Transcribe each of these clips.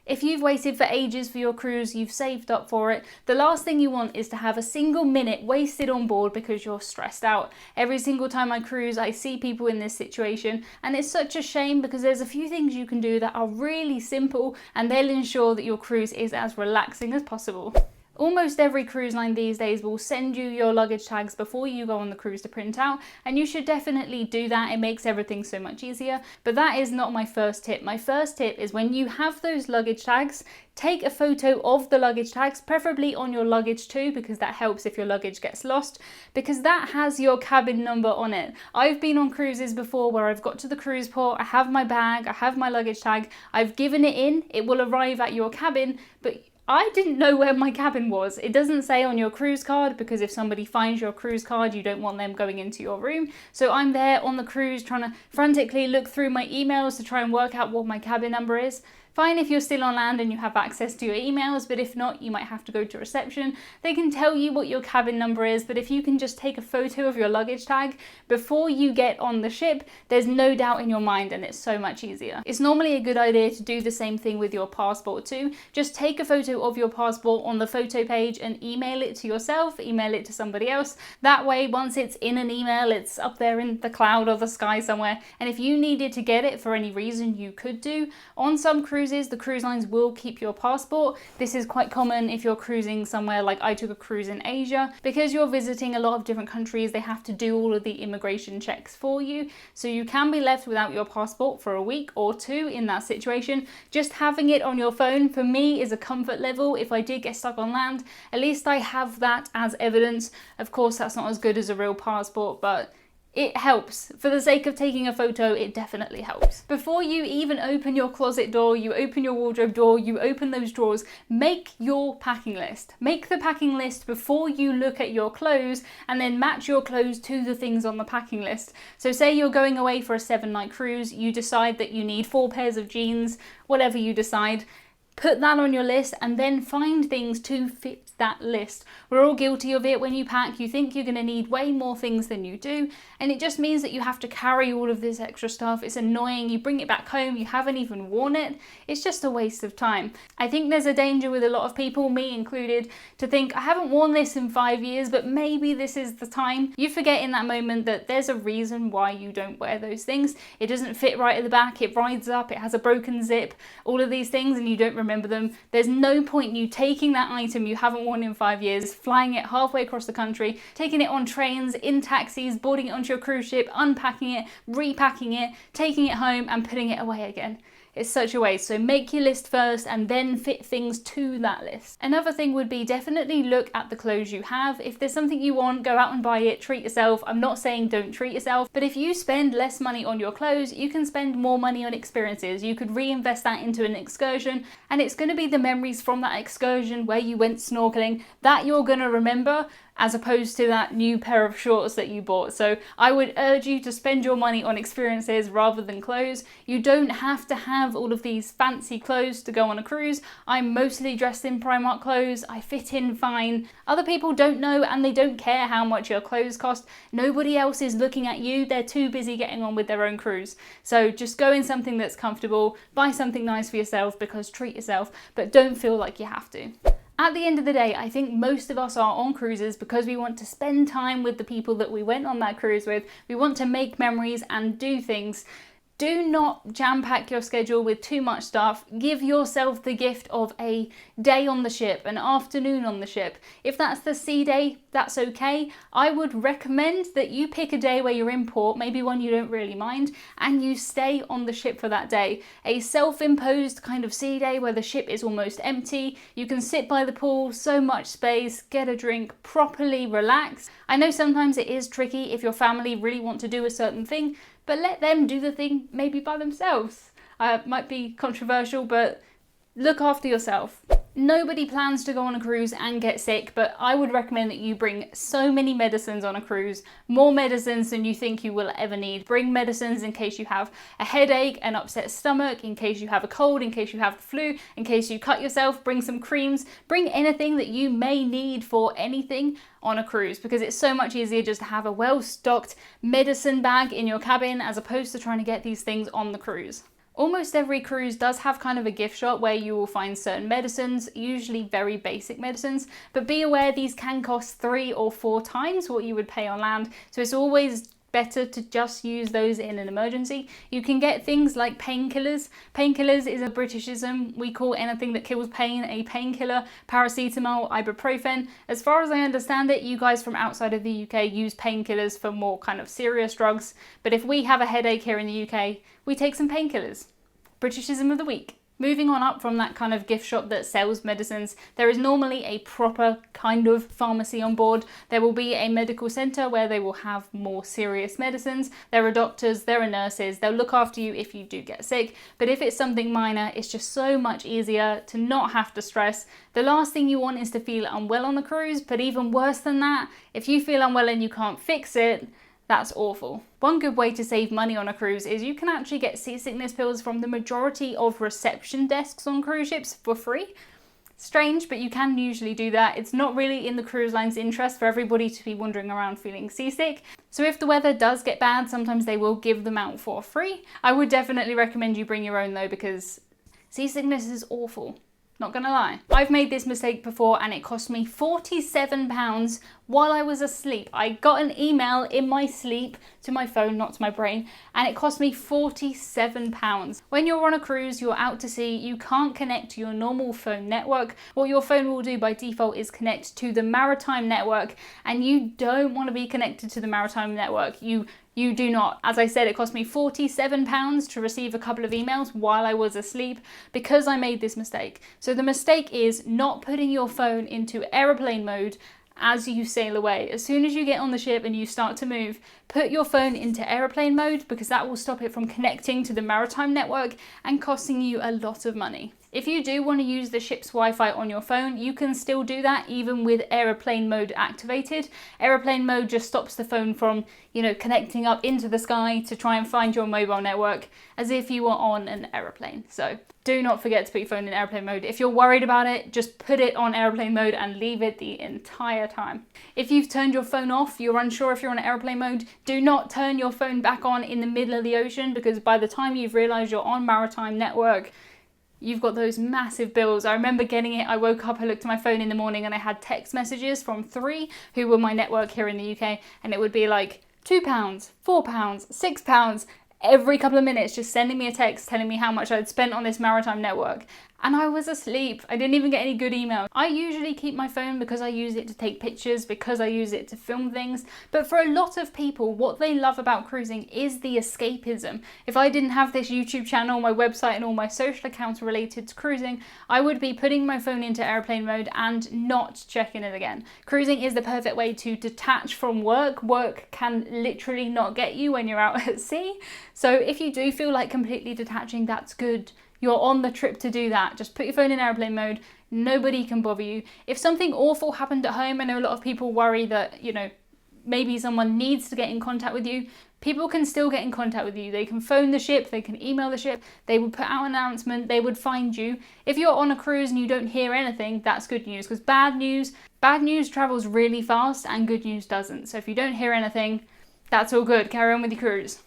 If you've waited for ages for your cruise, you've saved up for it, the last thing you want is to have a single minute wasted on board because you're stressed out. Every single time I cruise, I see people in this situation, and it's such a shame because there's a few things you can do that are really simple and they'll ensure that your cruise is as relaxing as possible. Almost every cruise line these days will send you your luggage tags before you go on the cruise to print out, and you should definitely do that. It makes everything so much easier. But that is not my first tip. My first tip is when you have those luggage tags, take a photo of the luggage tags, preferably on your luggage too, because that helps if your luggage gets lost, because that has your cabin number on it. I've been on cruises before where I've got to the cruise port, I have my bag, I have my luggage tag, I've given it in, it will arrive at your cabin, but I didn't know where my cabin was. It doesn't say on your cruise card because if somebody finds your cruise card, you don't want them going into your room. So I'm there on the cruise trying to frantically look through my emails to try and work out what my cabin number is. Fine if you're still on land and you have access to your emails, but if not, you might have to go to reception. They can tell you what your cabin number is, but if you can just take a photo of your luggage tag before you get on the ship, there's no doubt in your mind and it's so much easier. It's normally a good idea to do the same thing with your passport too. Just take a photo of your passport on the photo page and email it to yourself, email it to somebody else. That way, once it's in an email, it's up there in the cloud or the sky somewhere. And if you needed to get it for any reason, you could do. On some cruises, the cruise lines will keep your passport. This is quite common if you're cruising somewhere like I took a cruise in Asia. Because you're visiting a lot of different countries, they have to do all of the immigration checks for you. So you can be left without your passport for a week or two in that situation. Just having it on your phone for me is a comfort level. If I did get stuck on land, at least I have that as evidence. Of course, that's not as good as a real passport, but it helps. For the sake of taking a photo, it definitely helps. Before you even open your closet door, you open your wardrobe door, you open those drawers, make your packing list. Make the packing list before you look at your clothes and then match your clothes to the things on the packing list. So say you're going away for a 7-night cruise, you decide that you need 4 pairs of jeans, whatever you decide. Put that on your list and then find things to fit that list. We're all guilty of it. When you pack, you think you're going to need way more things than you do, and it just means that you have to carry all of this extra stuff. It's annoying. You bring it back home, you haven't even worn it. It's just a waste of time. I think there's a danger with a lot of people, me included, to think I haven't worn this in 5 years, but maybe this is the time. You forget in that moment that there's a reason why you don't wear those things. It doesn't fit right at the back, it rides up, it has a broken zip, all of these things, and you don't remember them. There's no point in you taking that item you haven't worn in 5 years, flying it halfway across the country, taking it on trains, in taxis, boarding it onto your cruise ship, unpacking it, repacking it, taking it home and putting it away again. It's such a waste. So make your list first and then fit things to that list. Another thing would be definitely look at the clothes you have. If there's something you want, go out and buy it, treat yourself. I'm not saying don't treat yourself, but if you spend less money on your clothes, you can spend more money on experiences. You could reinvest that into an excursion, and it's going to be the memories from that excursion where you went snorkeling that you're going to remember, as opposed to that new pair of shorts that you bought. So I would urge you to spend your money on experiences rather than clothes. You don't have to have all of these fancy clothes to go on a cruise. I'm mostly dressed in Primark clothes. I fit in fine. Other people don't know and they don't care how much your clothes cost. Nobody else is looking at you. They're too busy getting on with their own cruise. So just go in something that's comfortable, buy something nice for yourself because treat yourself, but don't feel like you have to. At the end of the day, I think most of us are on cruises because we want to spend time with the people that we went on that cruise with. We want to make memories and do things. Do not jam-pack your schedule with too much stuff. Give yourself the gift of a day on the ship, an afternoon on the ship. If that's the sea day, that's okay. I would recommend that you pick a day where you're in port, maybe one you don't really mind, and you stay on the ship for that day. A self-imposed kind of sea day where the ship is almost empty. You can sit by the pool, so much space, get a drink, properly relax. I know sometimes it is tricky if your family really want to do a certain thing, but let them do the thing maybe by themselves. Might be controversial, but look after yourself. Nobody plans to go on a cruise and get sick, but I would recommend that you bring so many medicines on a cruise, more medicines than you think you will ever need. Bring medicines in case you have a headache, an upset stomach, in case you have a cold, in case you have the flu, in case you cut yourself. Bring some creams, bring anything that you may need for anything on a cruise, because it's so much easier just to have a well-stocked medicine bag in your cabin as opposed to trying to get these things on the cruise. Almost every cruise does have kind of a gift shop where you will find certain medicines, usually very basic medicines, but be aware these can cost 3 or 4 times what you would pay on land, so it's always better to just use those in an emergency. You can get things like painkillers. Painkillers is a British-ism. We call anything that kills pain a painkiller. Paracetamol, ibuprofen. As far as I understand it, you guys from outside of the UK use painkillers for more kind of serious drugs, but if we have a headache here in the UK, we take some painkillers. British-ism of the week. Moving on up from that kind of gift shop that sells medicines, there is normally a proper kind of pharmacy on board. There will be a medical centre where they will have more serious medicines. There are doctors, there are nurses, they'll look after you if you do get sick. But if it's something minor, it's just so much easier to not have to stress. The last thing you want is to feel unwell on the cruise, but even worse than that, if you feel unwell and you can't fix it, that's awful. One good way to save money on a cruise is you can actually get seasickness pills from the majority of reception desks on cruise ships for free. Strange, but you can usually do that. It's not really in the cruise line's interest for everybody to be wandering around feeling seasick. So if the weather does get bad, sometimes they will give them out for free. I would definitely recommend you bring your own though, because seasickness is awful. Not gonna lie. I've made this mistake before and it cost me £47 while I was asleep. I got an email in my sleep to my phone, not to my brain, and it cost me £47. When you're on a cruise, you're out to sea, you can't connect to your normal phone network. What your phone will do by default is connect to the maritime network, and you don't want to be connected to the maritime network. You do not. As I said, it cost me £47 to receive a couple of emails while I was asleep because I made this mistake. So the mistake is not putting your phone into airplane mode as you sail away. As soon as you get on the ship and you start to move, put your phone into airplane mode because that will stop it from connecting to the maritime network and costing you a lot of money. If you do want to use the ship's Wi-Fi on your phone, you can still do that even with airplane mode activated. Airplane mode just stops the phone from, connecting up into the sky to try and find your mobile network as if you were on an airplane. So do not forget to put your phone in airplane mode. If you're worried about it, just put it on airplane mode and leave it the entire time. If you've turned your phone off, you're unsure if you're on airplane mode, do not turn your phone back on in the middle of the ocean, because by the time you've realized you're on maritime network, you've got those massive bills. I remember getting it. I woke up, I looked at my phone in the morning and I had text messages from 3 who were my network here in the UK, and it would be like £2, £4, £6 every couple of minutes, just sending me a text telling me how much I'd spent on this maritime network. And I was asleep. I didn't even get any good emails. I usually keep my phone because I use it to take pictures, because I use it to film things. But for a lot of people, what they love about cruising is the escapism. If I didn't have this YouTube channel, my website and all my social accounts related to cruising, I would be putting my phone into airplane mode and not checking it again. Cruising is the perfect way to detach from work. Work can literally not get you when you're out at sea. So if you do feel like completely detaching, that's good. You're on the trip to do that. Just put your phone in airplane mode. Nobody can bother you. If something awful happened at home, I know a lot of people worry that, maybe someone needs to get in contact with you. People can still get in contact with you. They can phone the ship, they can email the ship, they would put out an announcement, they would find you. If you're on a cruise and you don't hear anything, that's good news, because bad news travels really fast and good news doesn't. So if you don't hear anything, that's all good. Carry on with your cruise.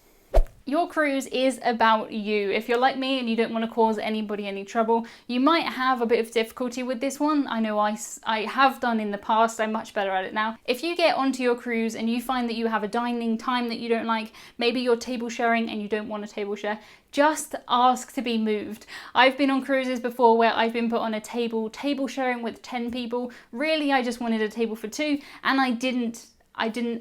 Your cruise is about you. If you're like me and you don't want to cause anybody any trouble, you might have a bit of difficulty with this one. I know I have done in the past. I'm much better at it now. If you get onto your cruise and you find that you have a dining time that you don't like, maybe you're table sharing and you don't want to table share, just ask to be moved. I've been on cruises before where I've been put on a table sharing with 10 people. Really, I just wanted a table for 2 and I didn't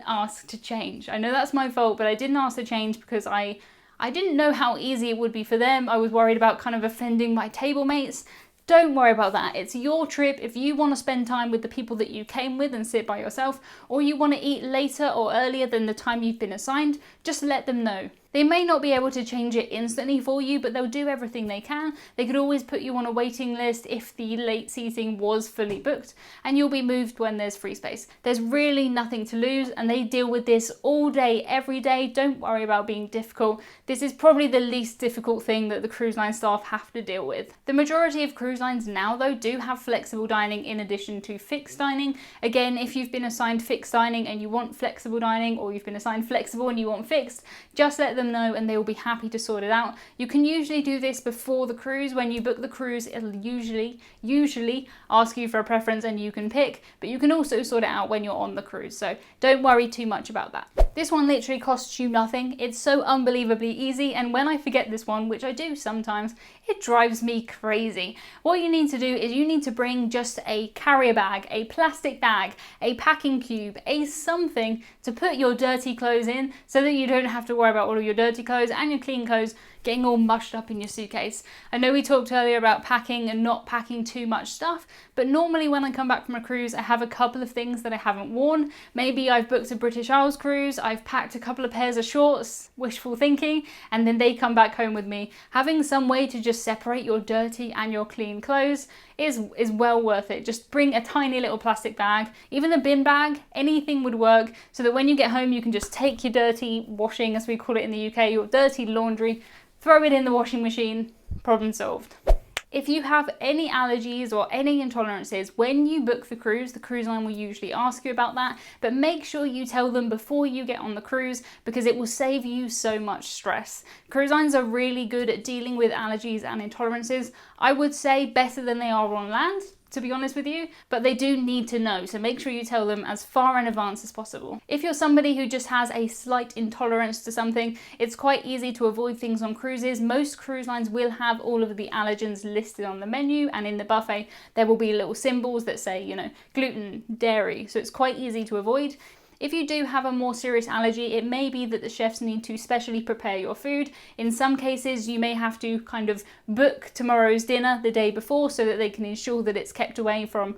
ask to change. I know that's my fault, but I didn't ask to change because I didn't know how easy it would be for them. I was worried about kind of offending my table mates. Don't worry about that. It's your trip. If you want to spend time with the people that you came with and sit by yourself, or you want to eat later or earlier than the time you've been assigned, just let them know. They may not be able to change it instantly for you, but they'll do everything they can. They could always put you on a waiting list if the late seating was fully booked, and you'll be moved when there's free space. There's really nothing to lose, and they deal with this all day, every day. Don't worry about being difficult. This is probably the least difficult thing that the cruise line staff have to deal with. The majority of cruise lines now, though, do have flexible dining in addition to fixed dining. Again, if you've been assigned fixed dining and you want flexible dining, or you've been assigned flexible and you want fixed, just let them them know and they will be happy to sort it out. You can usually do this before the cruise. When you book the cruise, it'll usually ask you for a preference and you can pick, but you can also sort it out when you're on the cruise. So don't worry too much about that. This one literally costs you nothing. It's so unbelievably easy, and when I forget this one, which I do sometimes, it drives me crazy. What you need to do is you need to bring just a carrier bag, a plastic bag, a packing cube, a something to put your dirty clothes in, so that you don't have to worry about all of your dirty clothes and your clean clothes getting all mushed up in your suitcase. I know we talked earlier about packing and not packing too much stuff, but normally when I come back from a cruise, I have a couple of things that I haven't worn. Maybe I've booked a British Isles cruise, I've packed a couple of pairs of shorts, wishful thinking, and then they come back home with me. Having some way to just separate your dirty and your clean clothes is well worth it. Just bring a tiny little plastic bag, even the bin bag, anything would work, so that when you get home you can just take your dirty washing, as we call it in the UK, your dirty laundry, throw it in the washing machine, problem solved. If you have any allergies or any intolerances, when you book the cruise line will usually ask you about that, but make sure you tell them before you get on the cruise, because it will save you so much stress. Cruise lines are really good at dealing with allergies and intolerances. I would say better than they are on land, to be honest with you, but they do need to know, so make sure you tell them as far in advance as possible. If you're somebody who just has a slight intolerance to something, it's quite easy to avoid things on cruises. Most cruise lines will have all of the allergens listed on the menu, and in the buffet there will be little symbols that say, you know, gluten, dairy, so it's quite easy to avoid. If you do have a more serious allergy, it may be that the chefs need to specially prepare your food. In some cases, you may have to kind of book tomorrow's dinner the day before so that they can ensure that it's kept away from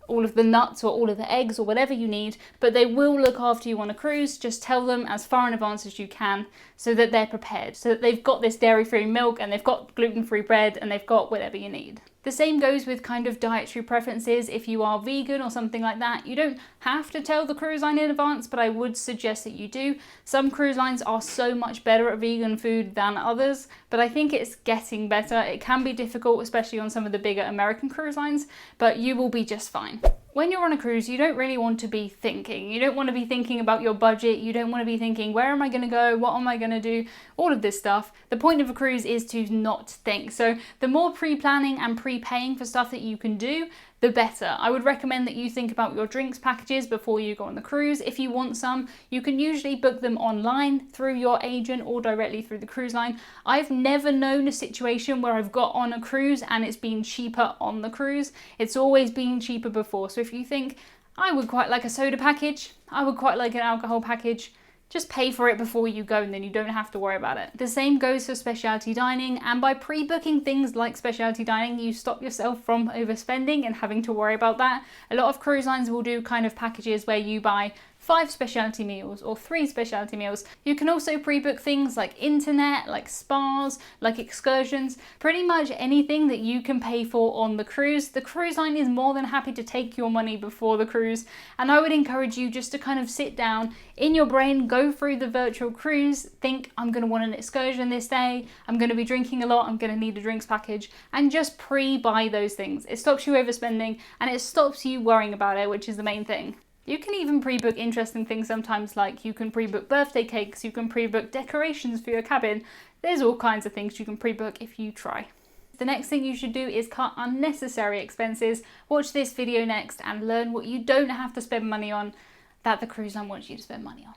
all of the nuts or all of the eggs or whatever you need, but they will look after you on a cruise. Just tell them as far in advance as you can so that they're prepared, so that they've got this dairy-free milk and they've got gluten-free bread and they've got whatever you need. The same goes with kind of dietary preferences. If you are vegan or something like that, you don't have to tell the cruise line in advance, but I would suggest that you do. Some cruise lines are so much better at vegan food than others, but I think it's getting better. It can be difficult, especially on some of the bigger American cruise lines, but you will be just fine. When you're on a cruise, you don't really want to be thinking. You don't want to be thinking about your budget. You don't want to be thinking, where am I going to go? What am I going to do? All of this stuff. The point of a cruise is to not think. So the more pre-planning and pre-paying for stuff that you can do, the better. I would recommend that you think about your drinks packages before you go on the cruise. If you want some, you can usually book them online through your agent or directly through the cruise line. I've never known a situation where I've got on a cruise and it's been cheaper on the cruise. It's always been cheaper before. So if you think, I would quite like a soda package, I would quite like an alcohol package, just pay for it before you go and then you don't have to worry about it. The same goes for specialty dining, and by pre-booking things like specialty dining, you stop yourself from overspending and having to worry about that. A lot of cruise lines will do kind of packages where you buy 5 specialty meals or 3 specialty meals. You can also pre-book things like internet, like spas, like excursions, pretty much anything that you can pay for on the cruise. The cruise line is more than happy to take your money before the cruise, and I would encourage you just to kind of sit down in your brain, go through the virtual cruise, think, I'm going to want an excursion this day, I'm going to be drinking a lot, I'm going to need a drinks package, and just pre-buy those things. It stops you overspending and it stops you worrying about it, which is the main thing. You can even pre-book interesting things sometimes, like you can pre-book birthday cakes, you can pre-book decorations for your cabin. There's all kinds of things you can pre-book if you try. The next thing you should do is cut unnecessary expenses. Watch this video next and learn what you don't have to spend money on that the cruise line wants you to spend money on.